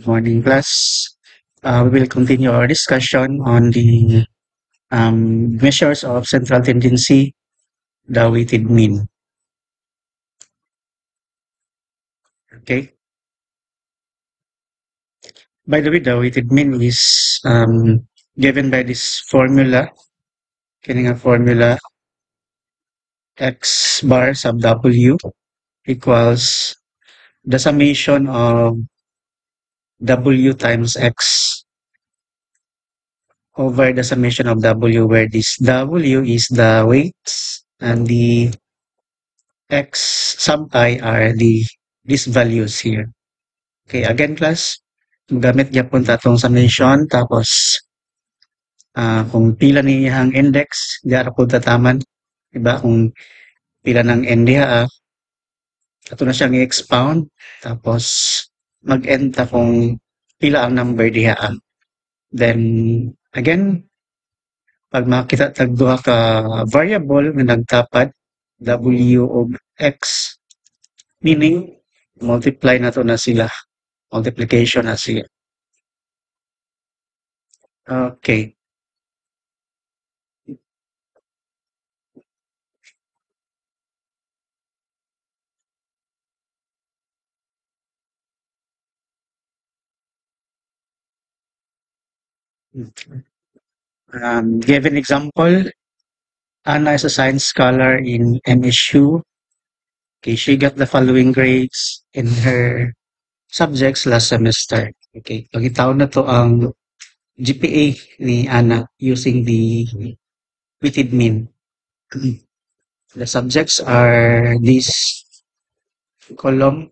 Morning class. We will continue our discussion on the measures of central tendency, the weighted mean. Okay. By the way, the weighted mean is given by this formula, kining formula x bar sub w equals the summation of w times x over the summation of w, where this w is the weights and the x sub I are these values here. Okay, again class, gamit gyapon ta tong summation tapos kung pila niyang index, diara po tataman, diba? Kung pila ng n diha, ato na siyang i-expound tapos mag-end ta kung pila ang number diha. Then again, pag makita tag duha ka variable nga nagtapad w of x, meaning multiply na to na sila. Multiplication na siya. Okay. Give an example. Anna is a science scholar in MSU. Okay, she got the following grades in her subjects last semester. Okay, pagitaw na to ang GPA ni Anna using the weighted mean. The subjects are this column,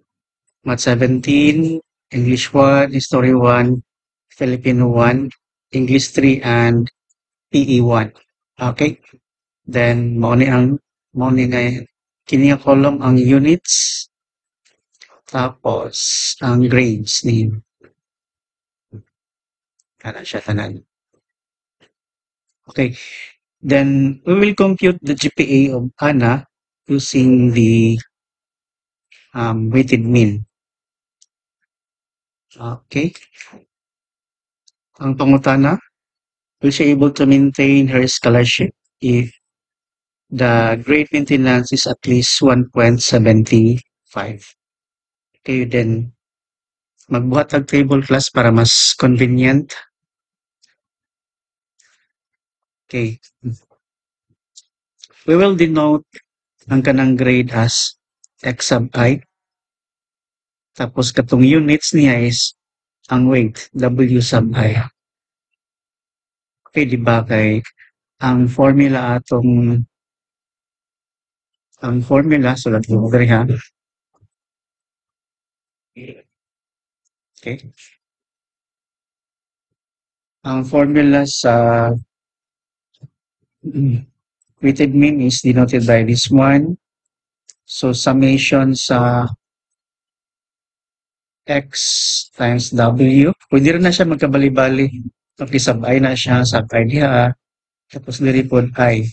Math 17, English 1, History 1, Filipino 1, English 3, and PE 1. Okay? Then, mao ni nga, kini nga column ang units, tapos, ang grades ni, kana siya tanan. Okay. Then, we will compute the GPA of Anna using the weighted mean. Okay. Ang pangutana, will she able to maintain her scholarship if the grade maintenance is at least 1.75? Okay, then magbuhat ang table class para mas convenient. Okay. We will denote ang kanang grade as x sub I. Tapos katong units niya is ang weight, w sub I. Okay, di ba kay ang formula sulat ko diri ha. Okay. Ang formula sa weighted mean is denoted by this one. So summation sa x times w. Pwede rin na siya magkabali-bali. Okay, sub I na siya, sub I diha. Tapos diri pod I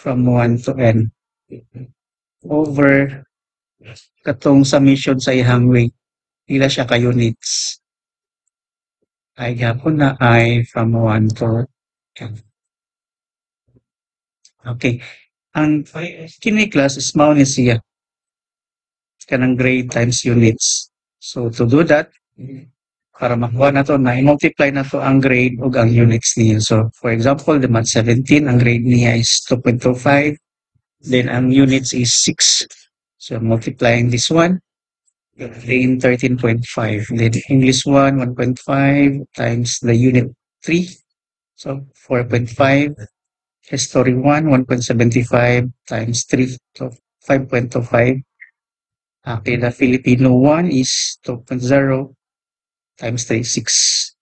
from 1 to n. Over katong summation sa ihang weight. Ila siya ka units. I gapon na I from 1 to n. Okay. Ang kini class is mao ni siya. Kanang grade times units. So to do that, para makuha na to, na i-multiply na to ang grade ug ang units niya. So for example, the Math 17, ang grade niya is 2.25. Then ang units is 6. So multiplying this one, gain 13.5. Then English 1, 1.5 times the unit 3. So 4.5. History 1, 1.75 times 3. So 5.25. Okay, the Filipino 1 is 2.0 times 3, 6.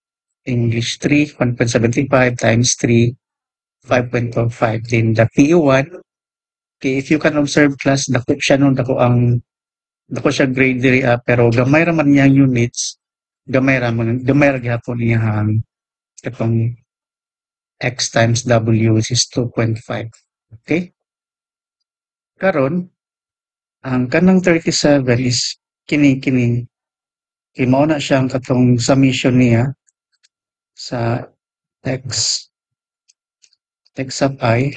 English 3, 1.75 times 3, 5.25. Then the PE1, okay, if you can observe class, dako siya nun, dako siya grade diri pero gamay ra man niyang units, gamay ra gyapon niyang katong x times w, which is 2.5. Okay? Karon, ang kanang 37 is kini kay mao na siyang katong summation niya sa x sub I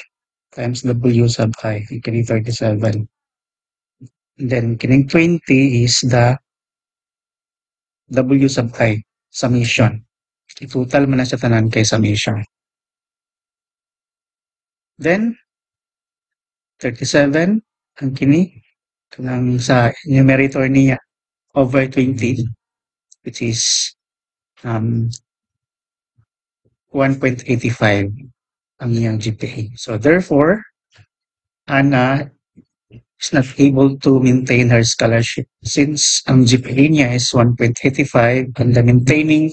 times w sub I kini 37. And then kining 20 is the w sub I summation. I-total man na siya tanan kay summation. Then 37 ang kini kanang sa numerator niya over 20 which is 1.85 ang iyang GPA. So therefore, Anna is not able to maintain her scholarship since ang GPA niya is 1.85 and the maintaining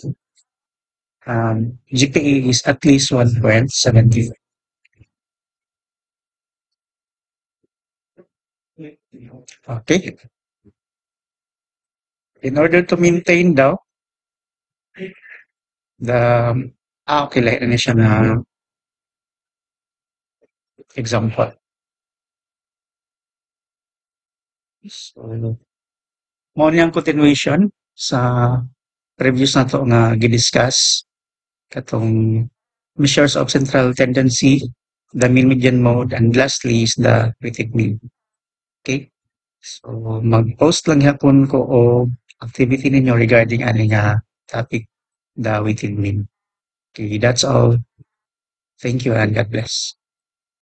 GPA is at least 1.75. Okay. In order to maintain daw, okay, lahat na siya na example. So, mo niyang continuation sa previous na to nga gidiscuss katong measures of central tendency, the mean median mode, and lastly is the weighted mean. Okay? So, mag-post lang hapon ko o activity ninyo regarding ani nga topic, the weighted mean. Okay, that's all. Thank you and God bless.